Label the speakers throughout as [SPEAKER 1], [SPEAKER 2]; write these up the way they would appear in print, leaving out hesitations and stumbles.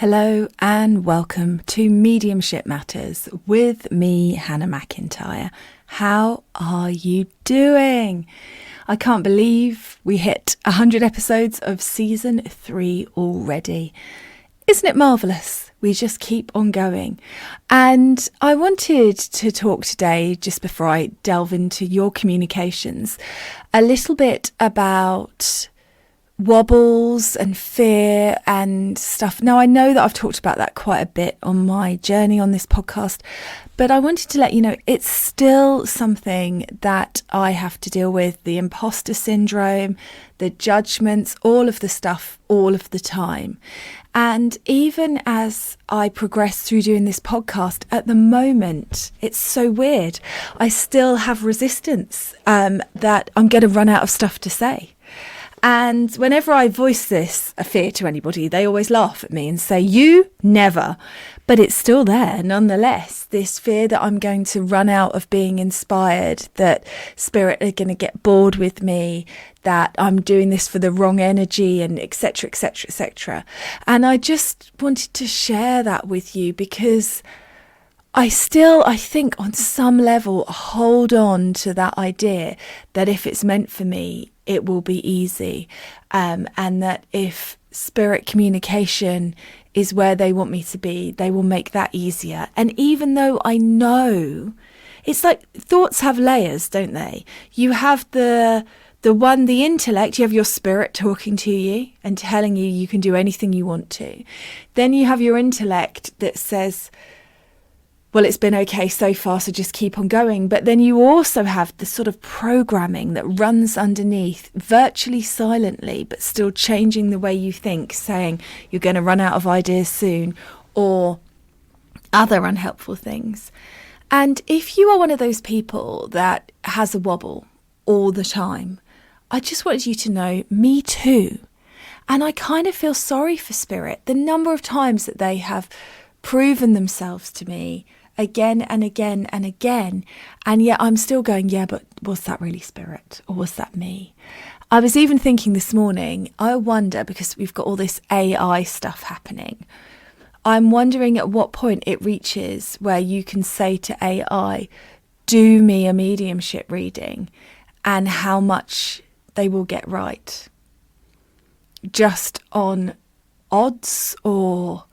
[SPEAKER 1] Hello and welcome to Mediumship Matters with me, Hannah McIntyre. How are you doing? I can't believe we hit 100 episodes of season 3 already. Isn't it marvellous? We just keep on going. And I wanted to talk today, just before I delve into your communications, a little bit about wobbles and fear and stuff. Now, I know that I've talked about that quite a bit on my journey on this podcast, but I wanted to let you know it's still something that I have to deal with. The imposter syndrome, the judgments, all of the stuff, all of the time. And even as I progress through doing this podcast, at the moment, it's so weird. I still have resistance that I'm going to run out of stuff to say. And whenever I voice this, a fear to anybody, they always laugh at me and say, you never. But it's still there nonetheless, this fear that I'm going to run out of being inspired, that spirit are going to get bored with me, that I'm doing this for the wrong energy, and etc., etc., etc. And I just wanted to share that with you because I think on some level, hold on to that idea that if it's meant for me, it will be easy. And that if spirit communication is where they want me to be, they will make that easier. And even though I know, it's like thoughts have layers, don't they? You have the intellect, you have your spirit talking to you and telling you you can do anything you want to. Then you have your intellect that says, well, it's been okay so far, so just keep on going. But then you also have the sort of programming that runs underneath, virtually silently, but still changing the way you think, saying you're going to run out of ideas soon, or other unhelpful things. And if you are one of those people that has a wobble all the time, I just wanted you to know, me too. And I kind of feel sorry for spirit. The number of times that they have proven themselves to me again and again and again, and yet I'm still going, yeah, but was that really spirit, or was that me? I was even thinking this morning, I wonder, because we've got all this AI stuff happening, I'm wondering at what point it reaches where you can say to AI, do me a mediumship reading, and how much they will get right, just on odds, or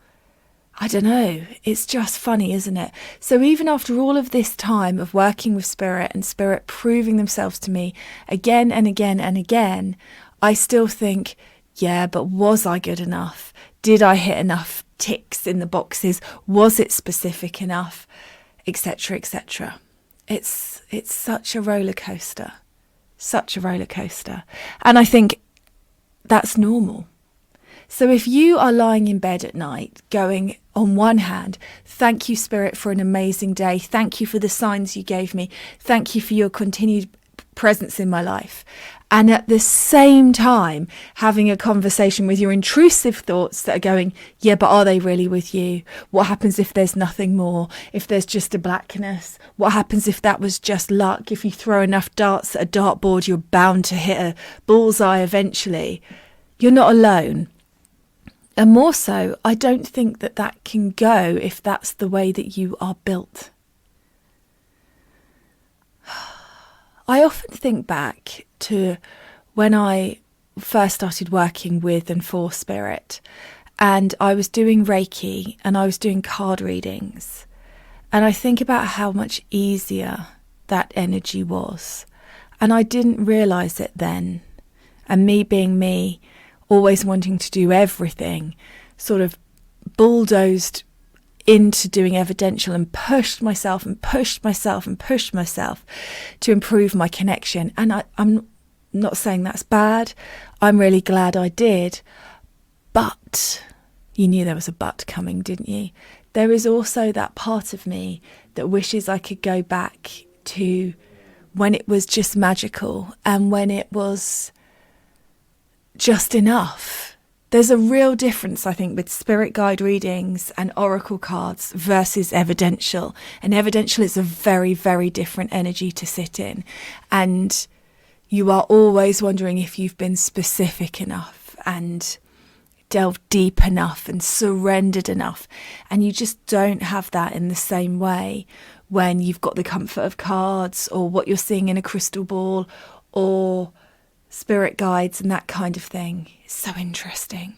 [SPEAKER 1] I don't know. It's just funny, isn't it? So even after all of this time of working with spirit and spirit proving themselves to me again and again and again, I still think, yeah, but was I good enough? Did I hit enough ticks in the boxes? Was it specific enough? Etc., etc. It's such a roller coaster. Such a roller coaster. And I think that's normal. So if you are lying in bed at night going, on one hand, thank you, Spirit, for an amazing day. Thank you for the signs you gave me. Thank you for your continued presence in my life. And at the same time, having a conversation with your intrusive thoughts that are going, yeah, but are they really with you? What happens if there's nothing more? If there's just a blackness? What happens if that was just luck? If you throw enough darts at a dartboard, you're bound to hit a bullseye eventually. You're not alone. And more so, I don't think that can go if that's the way that you are built. I often think back to when I first started working with and for spirit, and I was doing Reiki and I was doing card readings. And I think about how much easier that energy was. And I didn't realise it then. And me being me, always wanting to do everything, sort of bulldozed into doing evidential and pushed myself to improve my connection. And I'm not saying that's bad. I'm really glad I did. But you knew there was a but coming, didn't you? There is also that part of me that wishes I could go back to when it was just magical and when it was just enough. There's a real difference, I think, with spirit guide readings and oracle cards versus evidential. And evidential is a very, very different energy to sit in. And you are always wondering if you've been specific enough. And delved deep enough and surrendered enough. And you just don't have that in the same way when you've got the comfort of cards or what you're seeing in a crystal ball or spirit guides and that kind of thing. It's so interesting.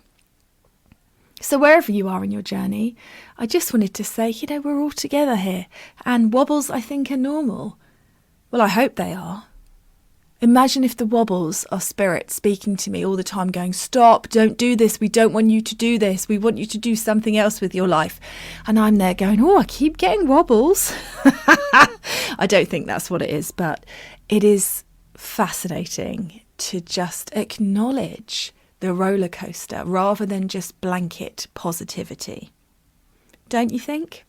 [SPEAKER 1] So wherever you are in your journey, I just wanted to say, we're all together here. And wobbles, I think, are normal. Well, I hope they are. Imagine if the wobbles are spirit speaking to me all the time going, stop, don't do this. We don't want you to do this. We want you to do something else with your life. And I'm there going, I keep getting wobbles. I don't think that's what it is, but it is fascinating to just acknowledge the roller coaster rather than just blanket positivity. Don't you think?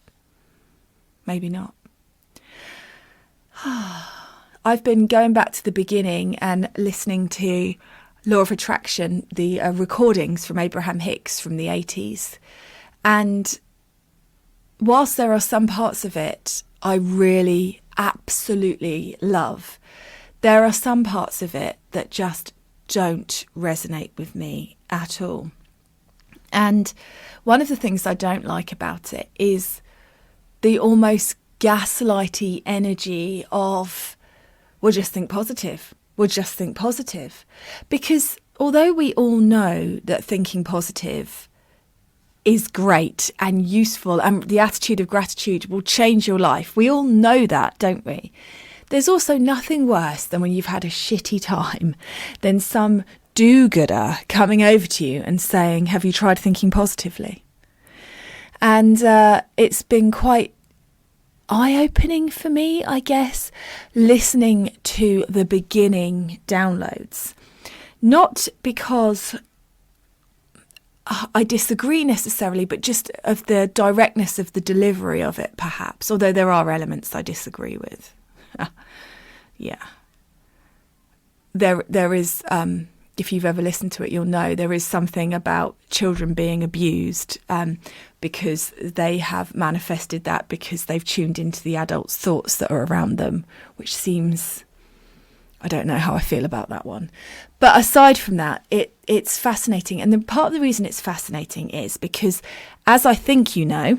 [SPEAKER 1] Maybe not. I've been going back to the beginning and listening to Law of Attraction, the recordings from Abraham Hicks from the 80s. And whilst there are some parts of it I really absolutely love, there are some parts of it that just don't resonate with me at all. And one of the things I don't like about it is the almost gaslighty energy of, we'll just think positive. We'll just think positive. Because although we all know that thinking positive is great and useful and the attitude of gratitude will change your life, we all know that, don't we? There's also nothing worse than when you've had a shitty time than some do-gooder coming over to you and saying, have you tried thinking positively? And it's been quite eye-opening for me, I guess, listening to the beginning downloads. Not because I disagree necessarily, but just of the directness of the delivery of it, perhaps, although there are elements I disagree with. Yeah. There is, if you've ever listened to it, you'll know there is something about children being abused because they have manifested that because they've tuned into the adults' thoughts that are around them, which seems, I don't know how I feel about that one. But aside from that, it's fascinating. And part of the reason it's fascinating is because, as I think you know,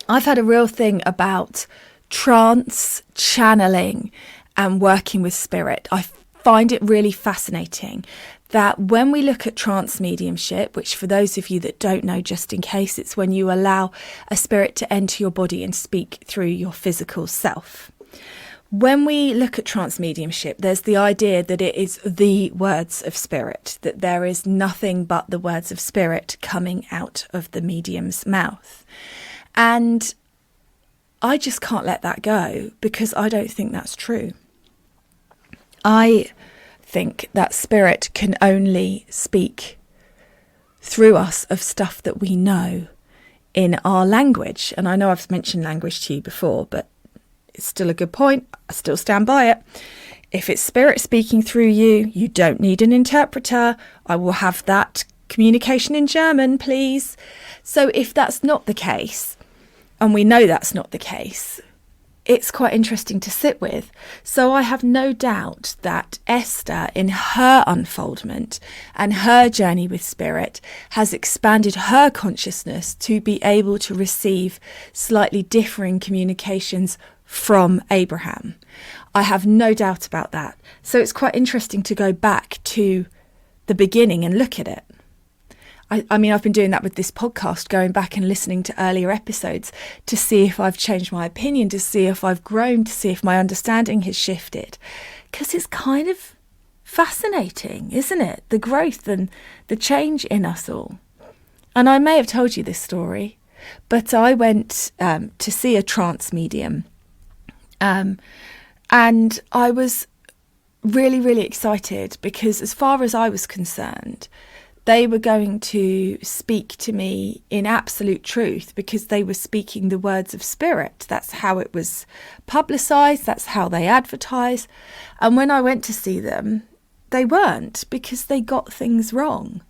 [SPEAKER 1] I've had a real thing about trance, channeling and working with spirit. I find it really fascinating that when we look at trance mediumship, which for those of you that don't know, just in case, it's when you allow a spirit to enter your body and speak through your physical self. When we look at trance mediumship, there's the idea that it is the words of spirit, that there is nothing but the words of spirit coming out of the medium's mouth. And I just can't let that go because I don't think that's true. I think that spirit can only speak through us of stuff that we know in our language. And I know I've mentioned language to you before, but it's still a good point. I still stand by it. If it's spirit speaking through you, you don't need an interpreter. I will have that communication in German, please. So if that's not the case, and we know that's not the case, it's quite interesting to sit with. So I have no doubt that Esther, in her unfoldment and her journey with spirit, has expanded her consciousness to be able to receive slightly differing communications from Abraham. I have no doubt about that. So it's quite interesting to go back to the beginning and look at it. I mean, I've been doing that with this podcast, going back and listening to earlier episodes to see if I've changed my opinion, to see if I've grown, to see if my understanding has shifted. Because it's kind of fascinating, isn't it? The growth and the change in us all. And I may have told you this story, but I went to see a trance medium. And I was really, really excited because as far as I was concerned, they were going to speak to me in absolute truth because they were speaking the words of spirit. That's how it was publicised. That's how they advertise. And when I went to see them, they weren't, because they got things wrong.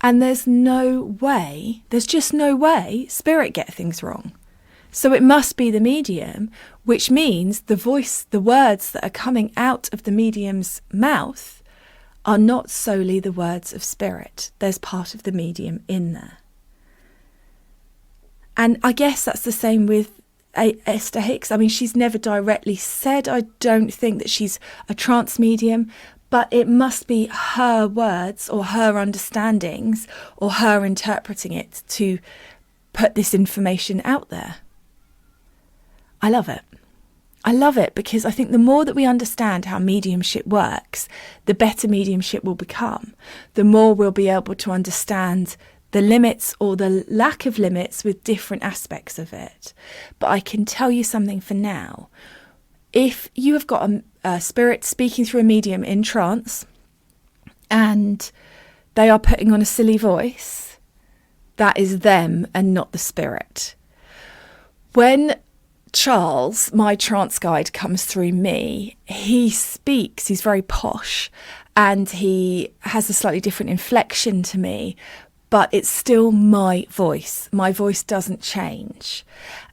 [SPEAKER 1] And there's just no way spirit get things wrong. So it must be the medium, which means the voice, the words that are coming out of the medium's mouth are not solely the words of spirit. There's part of the medium in there. And I guess that's the same with Esther Hicks. I mean, she's never directly said, I don't think, that she's a trance medium, but it must be her words or her understandings or her interpreting it to put this information out there. I love it. I love it because I think the more that we understand how mediumship works, the better mediumship will become. The more we'll be able to understand the limits or the lack of limits with different aspects of it. But I can tell you something for now. If you have got a spirit speaking through a medium in trance and they are putting on a silly voice, that is them and not the spirit. When Charles, my trance guide, comes through me, he speaks, he's very posh, and he has a slightly different inflection to me, but it's still my voice. My voice doesn't change.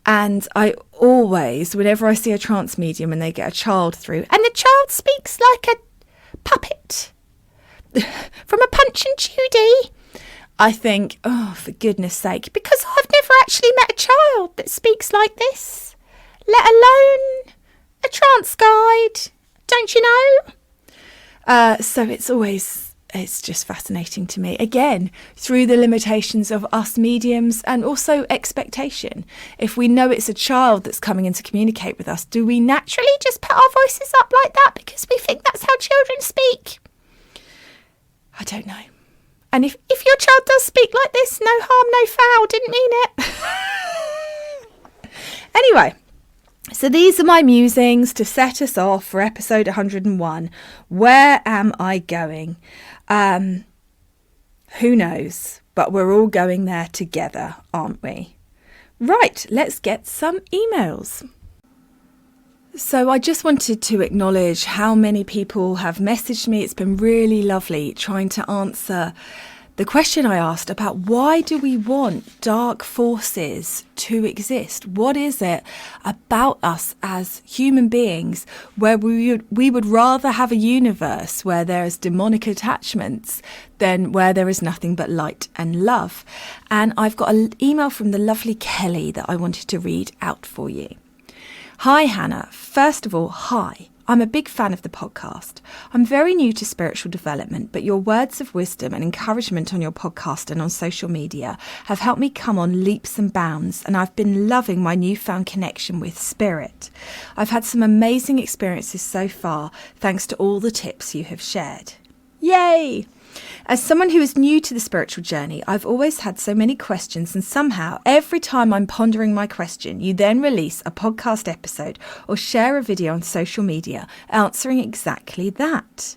[SPEAKER 1] And I always, whenever I see a trance medium and they get a child through, and the child speaks like a puppet from a Punch and Judy, I think, oh, for goodness sake, because I've never actually met a child that speaks like this, let alone a trance guide, don't you know? So it's just fascinating to me. Again, through the limitations of us mediums and also expectation. If we know it's a child that's coming in to communicate with us, do we naturally just put our voices up like that because we think that's how children speak? I don't know. And if your child does speak like this, no harm, no foul, didn't mean it. Anyway, so these are my musings to set us off for episode 101. Where am I going? Who knows? But we're all going there together, aren't we? Right, let's get some emails. So I just wanted to acknowledge how many people have messaged me. It's been really lovely trying to answer the question I asked about why do we want dark forces to exist? What is it about us as human beings where we would rather have a universe where there is demonic attachments than where there is nothing but light and love? And I've got an email from the lovely Kelly that I wanted to read out for you. Hi, Hannah. First of all, hi. I'm a big fan of the podcast. I'm very new to spiritual development, but your words of wisdom and encouragement on your podcast and on social media have helped me come on leaps and bounds, and I've been loving my newfound connection with spirit. I've had some amazing experiences so far, thanks to all the tips you have shared. Yay! As someone who is new to the spiritual journey, I've always had so many questions, and somehow every time I'm pondering my question, you then release a podcast episode or share a video on social media answering exactly that.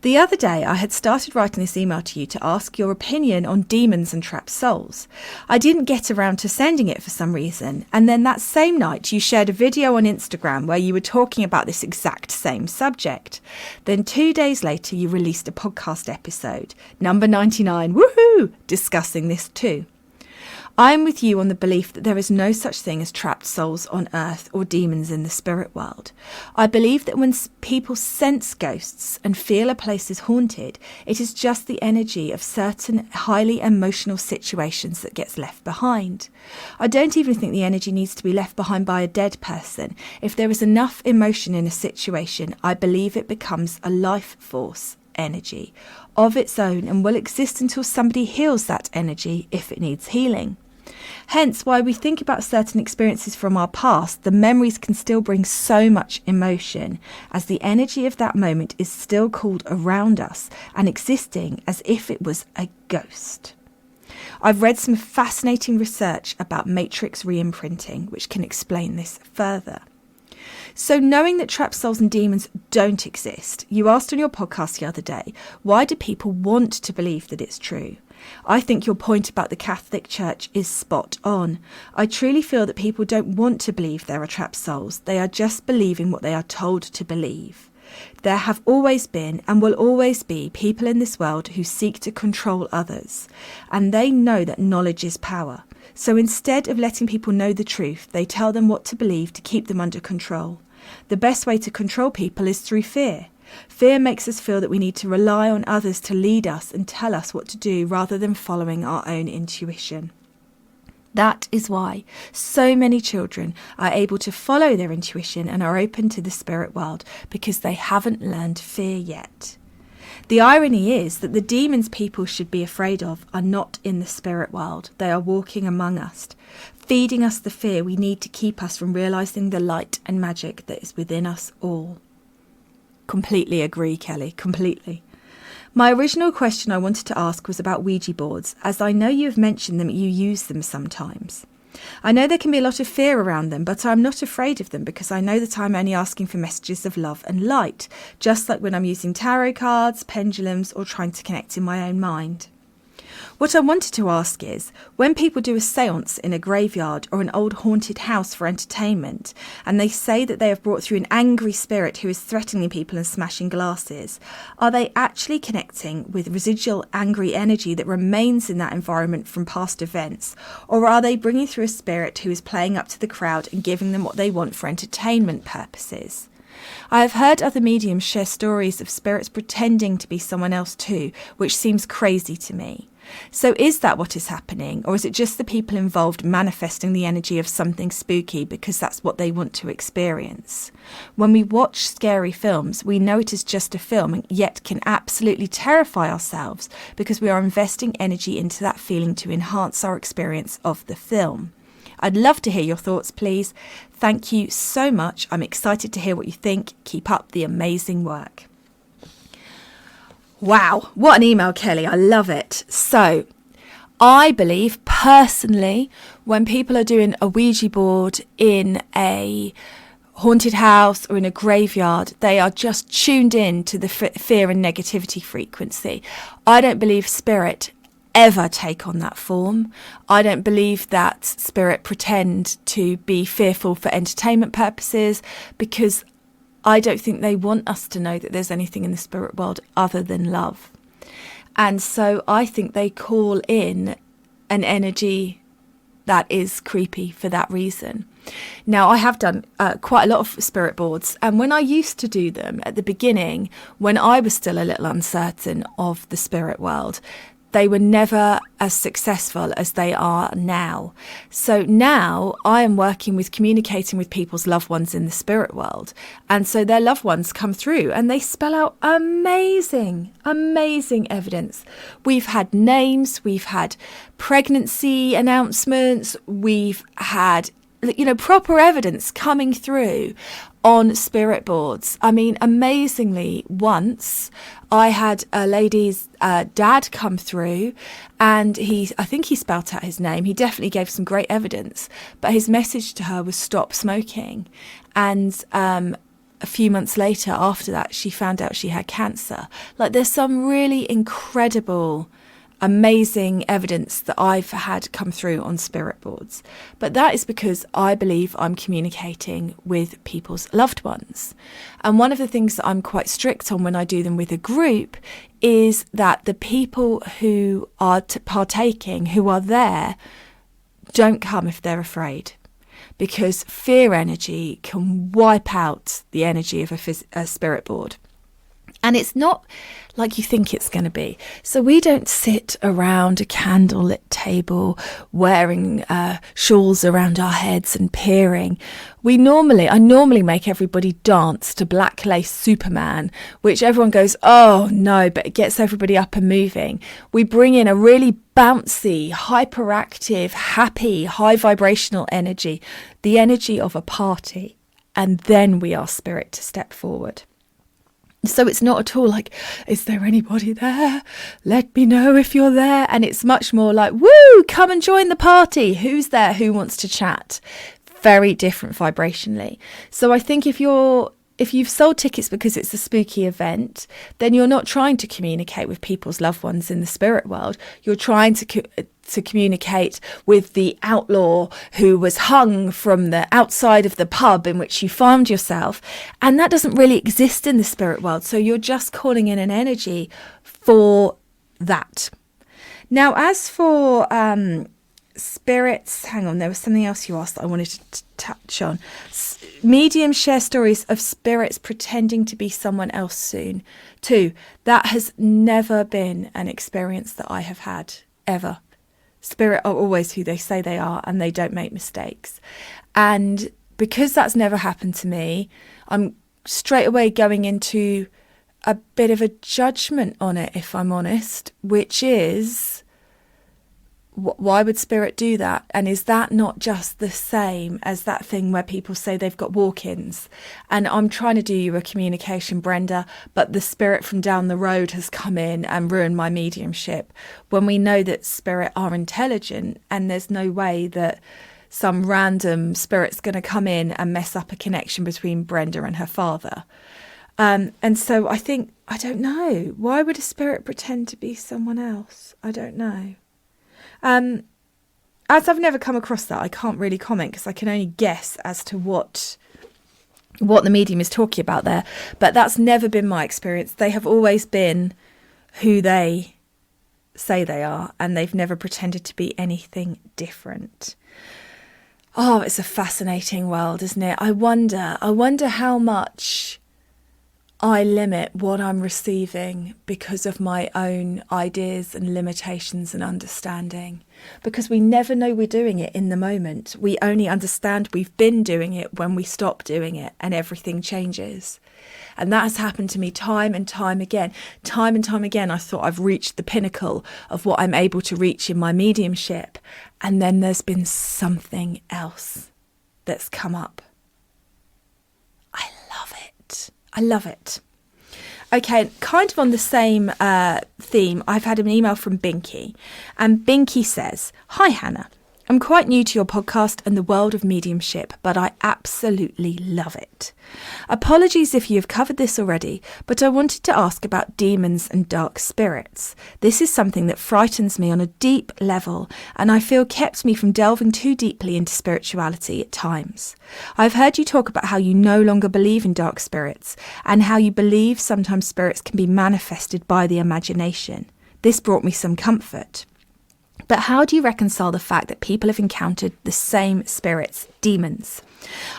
[SPEAKER 1] The other day, I had started writing this email to you to ask your opinion on demons and trapped souls. I didn't get around to sending it for some reason, and then that same night you shared a video on Instagram where you were talking about this exact same subject. Then 2 days later, you released a podcast episode, number 99, woohoo, discussing this too. I am with you on the belief that there is no such thing as trapped souls on earth or demons in the spirit world. I believe that when people sense ghosts and feel a place is haunted, it is just the energy of certain highly emotional situations that gets left behind. I don't even think the energy needs to be left behind by a dead person. If there is enough emotion in a situation, I believe it becomes a life force energy of its own and will exist until somebody heals that energy if it needs healing. Hence why we think about certain experiences from our past, the memories can still bring so much emotion, as the energy of that moment is still called around us and existing as if it was a ghost. I've read some fascinating research about matrix re-imprinting, which can explain this further. So knowing that trapped souls and demons don't exist, you asked on your podcast the other day, why do people want to believe that it's true? I think your point about the Catholic Church is spot on. I truly feel that people don't want to believe there are trapped souls. They are just believing what they are told to believe. There have always been and will always be people in this world who seek to control others, and they know that knowledge is power. So instead of letting people know the truth, they tell them what to believe to keep them under control. The best way to control people is through fear. Fear makes us feel that we need to rely on others to lead us and tell us what to do rather than following our own intuition. That is why so many children are able to follow their intuition and are open to the spirit world, because they haven't learned fear yet. The irony is that the demons people should be afraid of are not in the spirit world. They are walking among us, feeding us the fear we need to keep us from realising the light and magic that is within us all. Completely agree, Kelly, completely. My original question I wanted to ask was about Ouija boards, as I know you've mentioned them, you use them sometimes. I know there can be a lot of fear around them, but I'm not afraid of them because I know that I'm only asking for messages of love and light, just like when I'm using tarot cards, pendulums, or trying to connect in my own mind. What I wanted to ask is, when people do a séance in a graveyard or an old haunted house for entertainment, and they say that they have brought through an angry spirit who is threatening people and smashing glasses, are they actually connecting with residual angry energy that remains in that environment from past events, or are they bringing through a spirit who is playing up to the crowd and giving them what they want for entertainment purposes? I have heard other mediums share stories of spirits pretending to be someone else too, which seems crazy to me. So is that what is happening, or is it just the people involved manifesting the energy of something spooky because that's what they want to experience? When we watch scary films, we know it is just a film, and yet can absolutely terrify ourselves because we are investing energy into that feeling to enhance our experience of the film. I'd love to hear your thoughts, please. Thank you so much. I'm excited to hear what you think. Keep up the amazing work. Wow, what an email, Kelly. I love it. So, I believe personally, when people are doing a Ouija board in a haunted house or in a graveyard, they are just tuned in to the fear and negativity frequency. I don't believe spirit ever take on that form. I don't believe that spirit pretend to be fearful for entertainment purposes, because I don't think they want us to know that there's anything in the spirit world other than love. And so I think they call in an energy that is creepy for that reason. Now, I have done quite a lot of spirit boards, and when I used to do them at the beginning, when I was still a little uncertain of the spirit world, they were never as successful as they are now. So now I am working with communicating with people's loved ones in the spirit world. And so their loved ones come through and they spell out amazing, amazing evidence. We've had names, we've had pregnancy announcements, we've had, proper evidence coming through on spirit boards. I mean, amazingly, once I had a lady's dad come through, and I think he spelt out his name. He definitely gave some great evidence, but his message to her was stop smoking. And a few months later, after that, she found out she had cancer. Like, there's some really incredible, amazing evidence that I've had come through on spirit boards. But that is because I believe I'm communicating with people's loved ones. And one of the things that I'm quite strict on when I do them with a group is that the people who are partaking, who are there, don't come if they're afraid. Because fear energy can wipe out the energy of a spirit board. And it's not like you think it's going to be. So we don't sit around a candlelit table wearing shawls around our heads and peering. I normally make everybody dance to Black Lace Superman, which everyone goes, oh no, but it gets everybody up and moving. We bring in a really bouncy, hyperactive, happy, high vibrational energy, the energy of a party. And then we ask spirit to step forward. So it's not at all like, is there anybody there? Let me know if you're there. And it's much more like, woo, come and join the party. Who's there? Who wants to chat? Very different vibrationally. So I think if you've sold tickets because it's a spooky event, then you're not trying to communicate with people's loved ones in the spirit world. You're trying to communicate with the outlaw who was hung from the outside of the pub in which you found yourself. And that doesn't really exist in the spirit world. So you're just calling in an energy for that. Now, as for spirits, hang on, there was something else you asked that I wanted to touch on. Mediums share stories of spirits pretending to be someone else soon. 2, that has never been an experience that I have had, ever. Spirit are always who they say they are, and they don't make mistakes. And because that's never happened to me, I'm straight away going into a bit of a judgment on it, if I'm honest, which is, why would spirit do that? And is that not just the same as that thing where people say they've got walk-ins? And I'm trying to do you a communication, Brenda, but the spirit from down the road has come in and ruined my mediumship. When we know that spirit are intelligent, and there's no way that some random spirit's going to come in and mess up a connection between Brenda and her father. And so I think, I don't know, why would a spirit pretend to be someone else? I don't know. As I've never come across that, I can't really comment because I can only guess as to what the medium is talking about there. But that's never been my experience. They have always been who they say they are, and they've never pretended to be anything different. Oh, it's a fascinating world, isn't it? I wonder how much I limit what I'm receiving because of my own ideas and limitations and understanding. Because we never know we're doing it in the moment. We only understand we've been doing it when we stop doing it, and everything changes. And that has happened to me time and time again. Time and time again, I thought I've reached the pinnacle of what I'm able to reach in my mediumship. And then there's been something else that's come up. I love it. I love it. Okay, kind of on the same theme, I've had an email from Binky. And Binky says, "Hi Hannah, I'm quite new to your podcast and the world of mediumship, but I absolutely love it. Apologies if you have covered this already, but I wanted to ask about demons and dark spirits. This is something that frightens me on a deep level, and I feel kept me from delving too deeply into spirituality at times. I've heard you talk about how you no longer believe in dark spirits, and how you believe sometimes spirits can be manifested by the imagination. This brought me some comfort. But how do you reconcile the fact that people have encountered the same spirits, demons?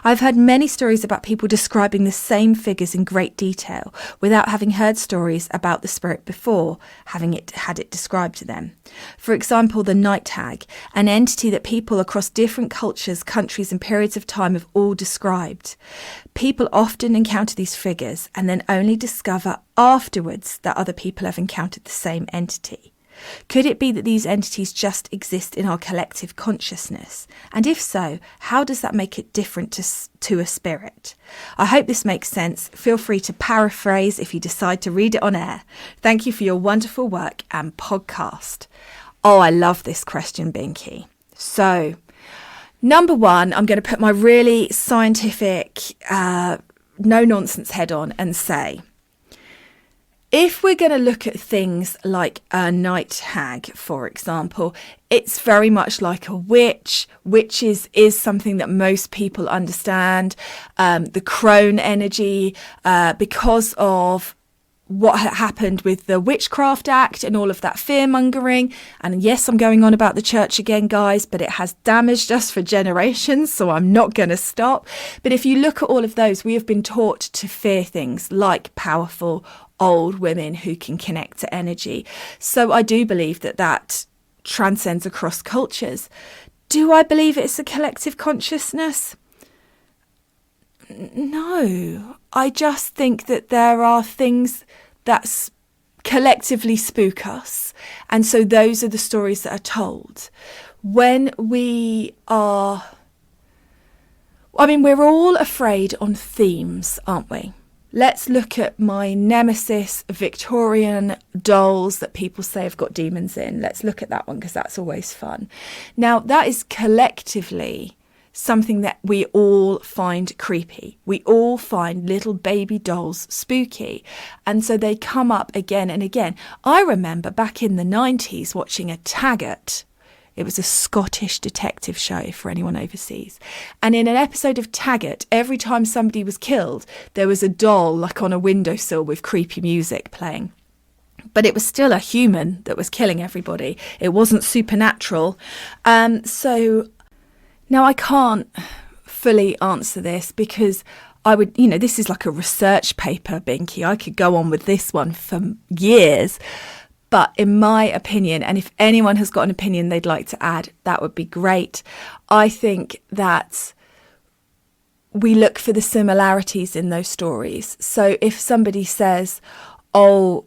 [SPEAKER 1] I've heard many stories about people describing the same figures in great detail without having heard stories about the spirit before having had it described to them. For example, the night hag, an entity that people across different cultures, countries and periods of time have all described. People often encounter these figures and then only discover afterwards that other people have encountered the same entity. Could it be that these entities just exist in our collective consciousness? And if so, how does that make it different to a spirit? I hope this makes sense. Feel free to paraphrase if you decide to read it on air. Thank you for your wonderful work and podcast." Oh, I love this question, Binky. So, number one, I'm going to put my really scientific, no-nonsense head on and say, if we're going to look at things like a night hag, for example, it's very much like a witch. Witches is something that most people understand. The crone energy, because of what happened with the Witchcraft Act and all of that fear-mongering. And yes, I'm going on about the church again, guys, but it has damaged us for generations, so I'm not going to stop. But if you look at all of those, we have been taught to fear things like powerful old women who can connect to energy. So I do believe that transcends across cultures. Do I believe it's a collective consciousness? No. I just think that there are things that collectively spook us. And so those are the stories that are told. When we are... we're all afraid on themes, aren't we? Let's look at my nemesis Victorian dolls that people say have got demons in. Let's look at that one because that's always fun. Now, that is collectively something that we all find creepy. We all find little baby dolls spooky. And so they come up again and again. I remember back in the 90s watching a Taggart. It was a Scottish detective show for anyone overseas. And in an episode of Taggart, every time somebody was killed, there was a doll like on a windowsill with creepy music playing. but it was still a human that was killing everybody. It wasn't supernatural. So now I can't fully answer this because I would, this is like a research paper, Binky. I could go on with this one for years. But in my opinion, and if anyone has got an opinion they'd like to add, that would be great. I think that we look for the similarities in those stories. So if somebody says, oh,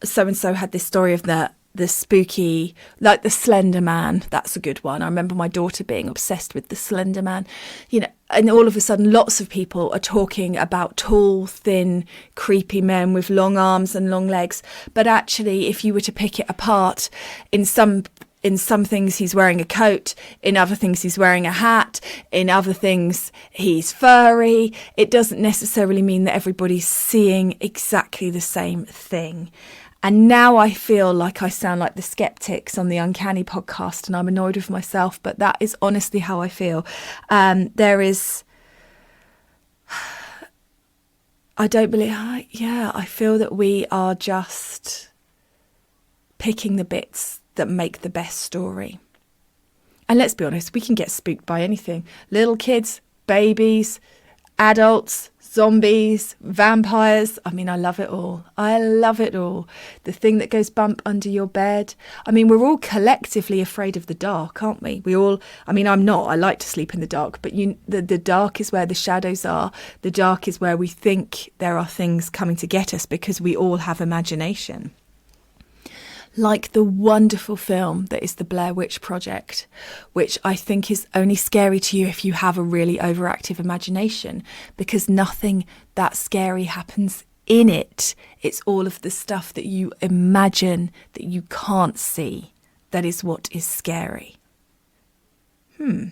[SPEAKER 1] so-and-so had this story of the spooky, like the Slender Man, that's a good one. I remember my daughter being obsessed with the Slender Man, and all of a sudden lots of people are talking about tall, thin, creepy men with long arms and long legs. But actually, if you were to pick it apart, in some things he's wearing a coat, in other things he's wearing a hat, in other things he's furry. It doesn't necessarily mean that everybody's seeing exactly the same thing. And now I feel like I sound like the skeptics on the Uncanny podcast, and I'm annoyed with myself, but that is honestly how I feel. I feel that we are just picking the bits that make the best story. And let's be honest, we can get spooked by anything. Little kids, babies, adults, zombies, vampires. I mean, I love it all. I love it all. The thing that goes bump under your bed. I mean, we're all collectively afraid of the dark, aren't we? I'm not. I like to sleep in the dark, but the dark is where the shadows are. The dark is where we think there are things coming to get us because we all have imagination. Like the wonderful film that is the Blair Witch Project, which I think is only scary to you if you have a really overactive imagination, because nothing that scary happens in it. It's all of the stuff that you imagine that you can't see that is what is scary. And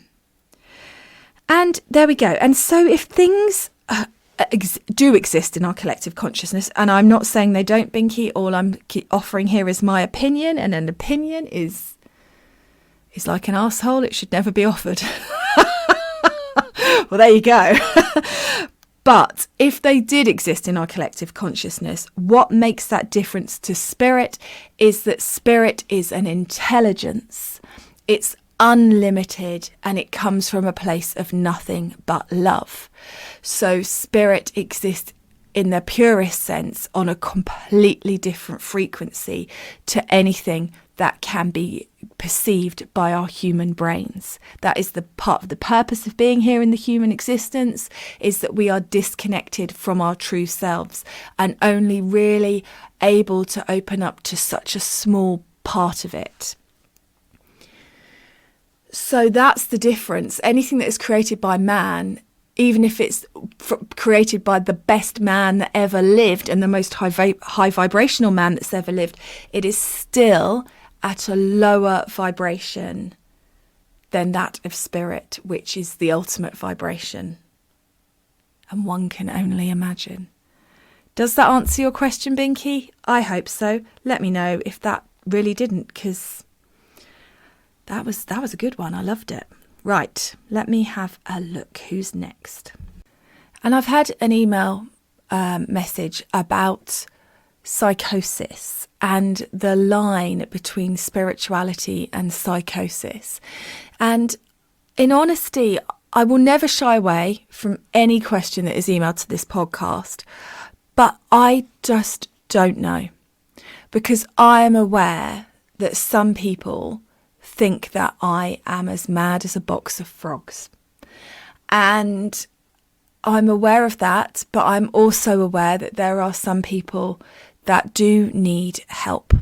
[SPEAKER 1] there we go. And so if things do exist in our collective consciousness, and I'm not saying they don't, Binky, all I'm offering here is my opinion, and an opinion is like an arsehole. It should never be offered. Well, there you go. But if they did exist in our collective consciousness, what makes that difference to spirit is that spirit is an intelligence. It's unlimited, and it comes from a place of nothing but love. So spirit exists in the purest sense on a completely different frequency to anything that can be perceived by our human brains. That is the part of the purpose of being here in the human existence, is that we are disconnected from our true selves and only really able to open up to such a small part of it. So that's the difference. Anything that is created by man, even if it's created by the best man that ever lived and the most high vibrational man that's ever lived, it is still at a lower vibration than that of spirit, which is the ultimate vibration. And one can only imagine. Does that answer your question, Binky? I hope so. Let me know if that really didn't, because that was a good one. I loved it. Right, let me have a look. Who's next? And I've had an email message about psychosis and the line between spirituality and psychosis. And in honesty, I will never shy away from any question that is emailed to this podcast, but I just don't know, because I am aware that some people think that I am as mad as a box of frogs. And I'm aware of that, but I'm also aware that there are some people that do need help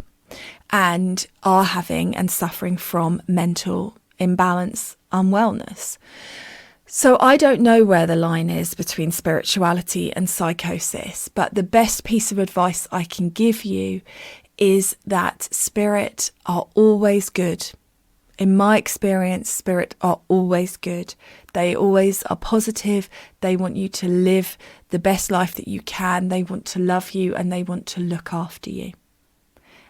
[SPEAKER 1] and are having and suffering from mental imbalance, unwellness. So I don't know where the line is between spirituality and psychosis, but the best piece of advice I can give you is that spirit are always good. In my experience, spirit are always good. They always are positive. They want you to live the best life that you can. They want to love you and they want to look after you.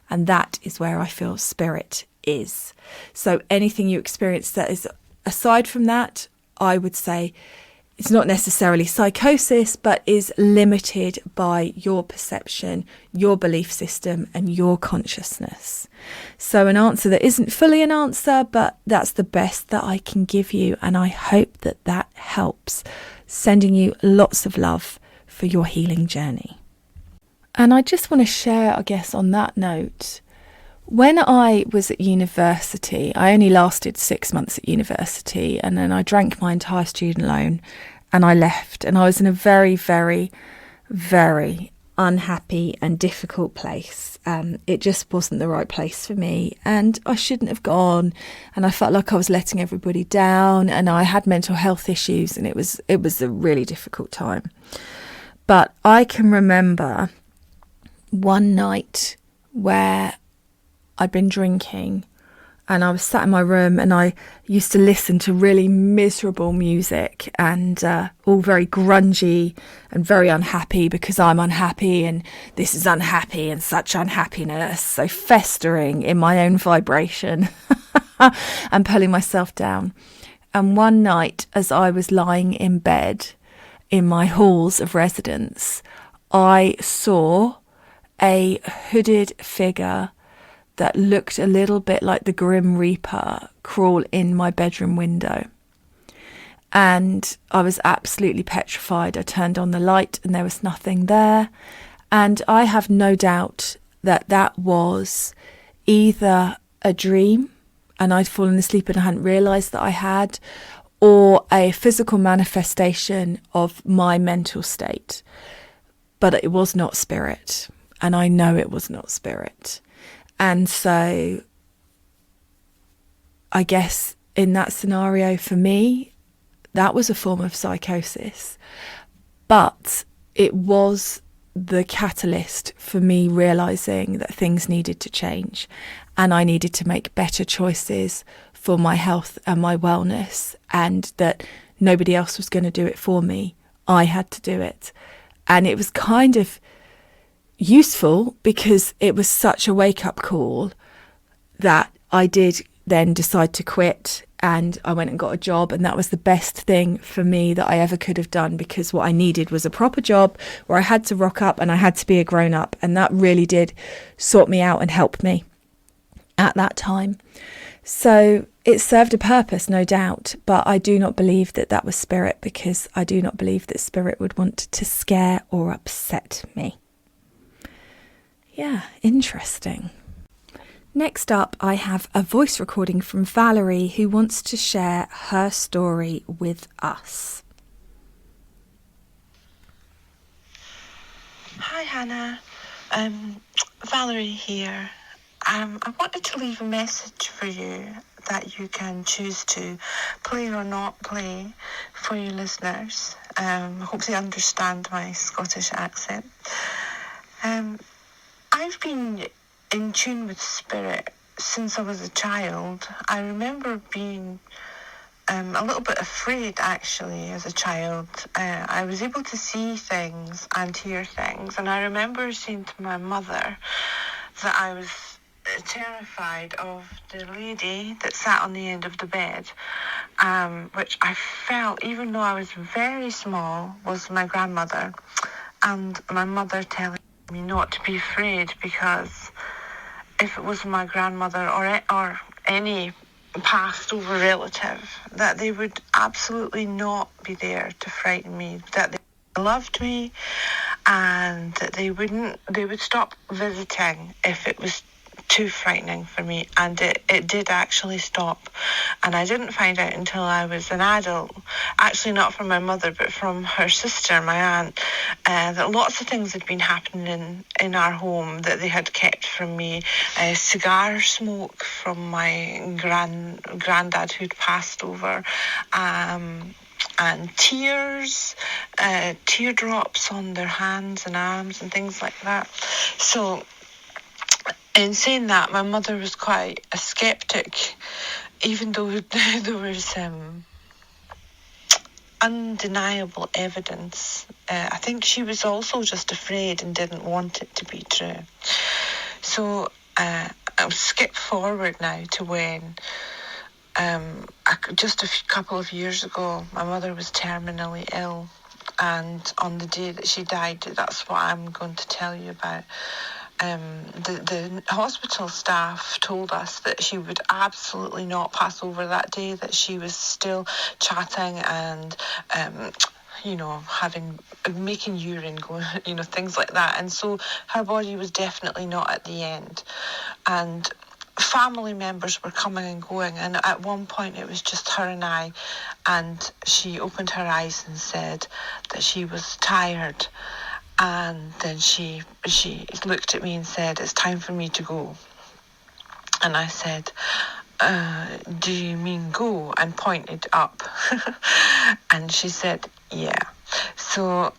[SPEAKER 1] And that is where I feel spirit is. So anything you experience that is aside from that, I would say it's not necessarily psychosis, but is limited by your perception, your belief system, and your consciousness. So an answer that isn't fully an answer, but that's the best that I can give you. And I hope that that helps. Sending you lots of love for your healing journey. And I just want to share, I guess, on that note, when I was at university, I only lasted 6 months at university, and then I drank my entire student loan and I left. And I was in a very, very, very unhappy and difficult place. It just wasn't the right place for me, and I shouldn't have gone. And I felt like I was letting everybody down, and I had mental health issues, and it was a really difficult time. But I can remember one night where I'd been drinking and I was sat in my room, and I used to listen to really miserable music and all very grungy and very unhappy, because I'm unhappy and this is unhappy and such unhappiness. So festering in my own vibration and pulling myself down. And one night, as I was lying in bed in my halls of residence, I saw a hooded figure that looked a little bit like the Grim Reaper crawl in my bedroom window. And I was absolutely petrified. I turned on the light and there was nothing there. And I have no doubt that that was either a dream and I'd fallen asleep and I hadn't realised that I had, or a physical manifestation of my mental state. But it was not spirit. And I know it was not spirit. And so I guess in that scenario, for me, that was a form of psychosis. But it was the catalyst for me realising that things needed to change, and I needed to make better choices for my health and my wellness, and that nobody else was going to do it for me. I had to do it. And it was kind of useful because it was such a wake-up call that I did then decide to quit, and I went and got a job, and that was the best thing for me that I ever could have done, because what I needed was a proper job where I had to rock up and I had to be a grown-up, and that really did sort me out and help me at that time. So it served a purpose, no doubt, but I do not believe that that was spirit, because I do not believe that spirit would want to scare or upset me. Yeah, interesting. Next up, I have a voice recording from Valerie, who wants to share her story with us.
[SPEAKER 2] Hi Hannah, Valerie here. I wanted to leave a message for you that you can choose to play or not play for your listeners. I hope they understand my Scottish accent. I've been in tune with spirit since I was a child. I remember being a little bit afraid, actually, as a child. I was able to see things and hear things, and I remember saying to my mother that I was terrified of the lady that sat on the end of the bed, which I felt, even though I was very small, was my grandmother. And my mother telling me not to be afraid, because if it was my grandmother or any passed over relative, that they would absolutely not be there to frighten me, that they loved me, and that they would stop visiting if it was too frightening for me. And it did actually stop, and I didn't find out until I was an adult, actually not from my mother but from her sister, my aunt, that lots of things had been happening in our home that they had kept from me. Cigar smoke from my granddad who'd passed over, and tears, teardrops on their hands and arms and things like that. So in saying that, my mother was quite a skeptic, even though there was undeniable evidence. I think she was also just afraid and didn't want it to be true. So I'll skip forward now to when just a couple of years ago, my mother was terminally ill, and on the day that she died, that's what I'm going to tell you about. The hospital staff told us that she would absolutely not pass over that day, that she was still chatting and making urine go, things like that. And so her body was definitely not at the end. And family members were coming and going, and at one point it was just her and I, and she opened her eyes and said that she was tired, and then she looked at me and said, "It's time for me to go." And I said, "Do you mean go?" and pointed up. And she said, "Yeah." So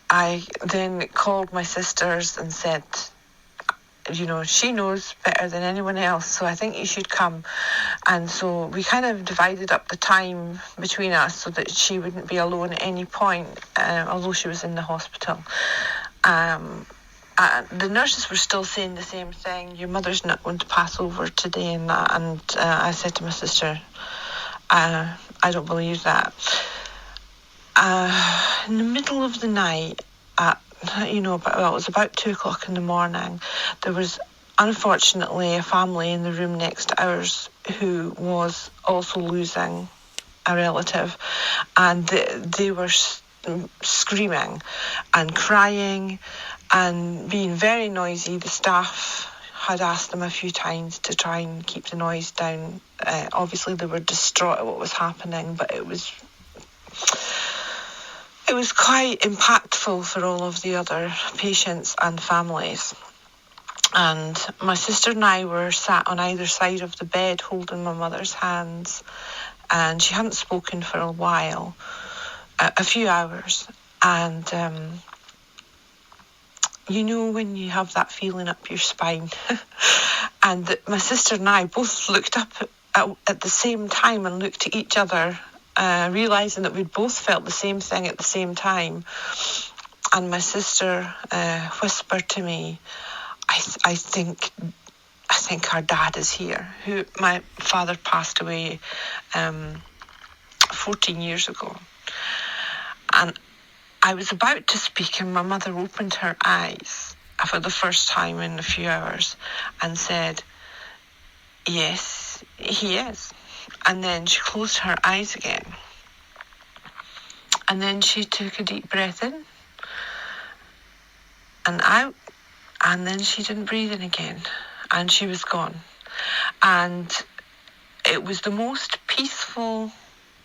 [SPEAKER 2] I then called my sisters and said, she knows better than anyone else, so I think you should come. And so we kind of divided up the time between us so that she wouldn't be alone at any point, although she was in the hospital. The nurses were still saying the same thing: "Your mother's not going to pass over today," and that. And I said to my sister, "I don't believe that." In the middle of the night, it was about 2:00 in the morning, there was unfortunately a family in the room next to ours who was also losing a relative, and they were screaming and crying and being very noisy. The staff had asked them a few times to try and keep the noise down. Obviously they were distraught at what was happening, but it was quite impactful for all of the other patients and families. And my sister and I were sat on either side of the bed holding my mother's hands, and she hadn't spoken for a while, a few hours. And when you have that feeling up your spine. And my sister and I both looked up at the same time and looked at each other, realising that we'd both felt the same thing at the same time. And my sister whispered to me, I think our dad is here. My father passed away 14 years ago. And I was about to speak, and my mother opened her eyes for the first time in a few hours and said, "Yes, he is." And then she closed her eyes again. And then she took a deep breath in and out, and then she didn't breathe in again, and she was gone. And it was the most peaceful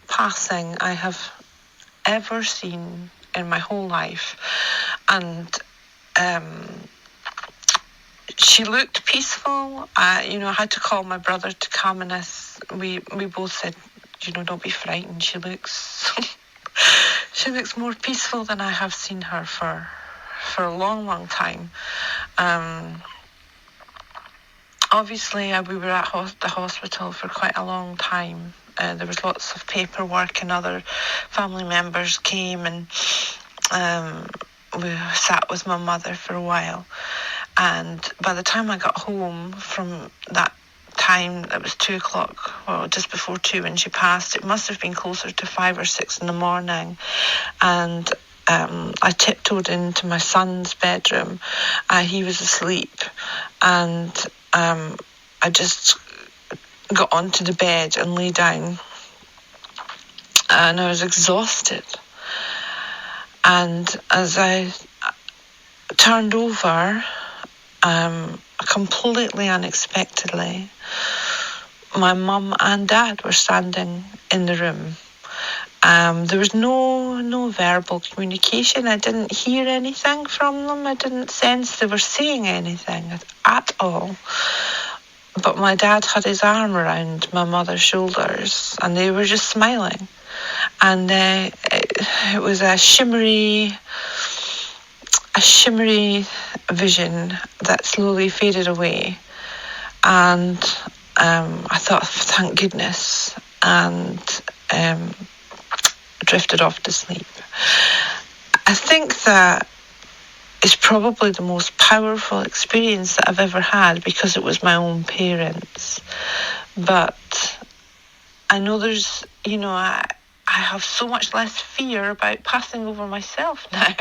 [SPEAKER 2] passing I have ever seen in my whole life. And she looked peaceful. I had to call my brother to come, and we both said, "Don't be frightened. She looks more peaceful than I have seen her for a long, long time." Obviously, we were at the hospital for quite a long time. There was lots of paperwork, and other family members came, and we sat with my mother for a while. And by the time I got home from that time, it was 2:00, well, just before 2 when she passed. It must have been closer to 5 or 6 in the morning. And I tiptoed into my son's bedroom. He was asleep. And I just got onto the bed and lay down. And I was exhausted. And as I turned over, completely unexpectedly, my mum and dad were standing in the room. There was no verbal communication. I didn't hear anything from them. I didn't sense they were saying anything at all. But my dad had his arm around my mother's shoulders, and they were just smiling. And it was a shimmery vision that slowly faded away. And I thought, thank goodness, and drifted off to sleep. I think that is probably the most powerful experience that I've ever had, because it was my own parents. But I know there's, I have so much less fear about passing over myself now.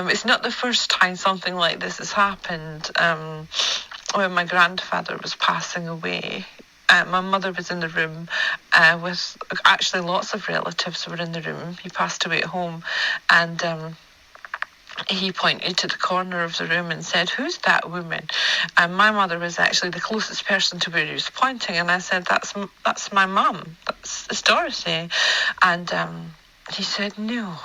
[SPEAKER 2] It's not the first time something like this has happened. When my grandfather was passing away, my mother was in the room with actually lots of relatives were in the room. He passed away at home, and he pointed to the corner of the room and said, "Who's that woman?" And my mother was actually the closest person to where he was pointing, and I said, "That's my mum. It's Dorothy." And he said, "No,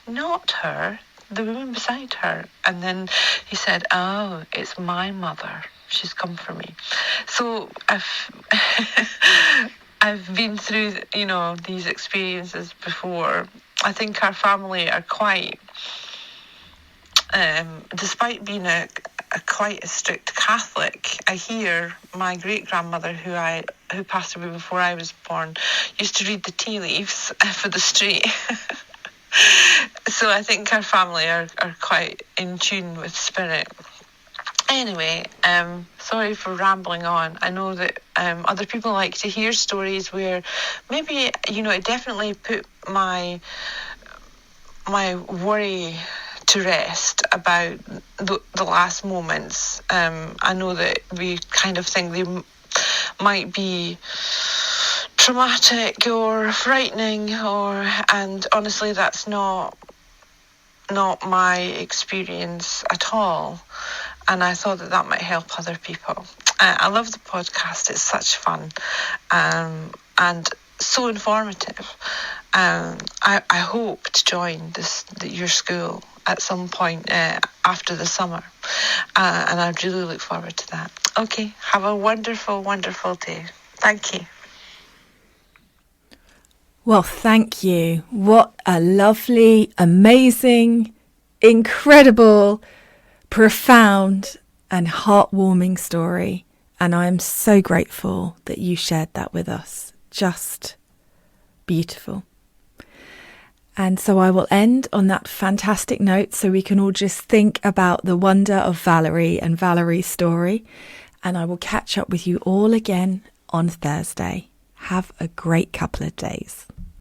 [SPEAKER 2] not her. The woman beside her." And then he said, "Oh, it's my mother. She's come for me." So I've been through, these experiences before. I think our family are quite, despite being quite a strict Catholic, I hear my great grandmother, who passed away before I was born, used to read the tea leaves for the street. So I think our family are quite in tune with spirit. Anyway, sorry for rambling on. I know that other people like to hear stories where maybe, it definitely put my worry to rest about the last moments. I know that we kind of think they might be traumatic or frightening, and honestly, that's not my experience at all. And I thought that might help other people. I love the podcast. It's such fun, and so informative. I hope to join your school at some point after the summer, and I really look forward to that. Okay, have a wonderful, wonderful day. Thank you.
[SPEAKER 1] Well, thank you. What a lovely, amazing, incredible, profound and heartwarming story. And I am so grateful that you shared that with us. Just beautiful. And so I will end on that fantastic note so we can all just think about the wonder of Valerie and Valerie's story. And I will catch up with you all again on Thursday. Have a great couple of days.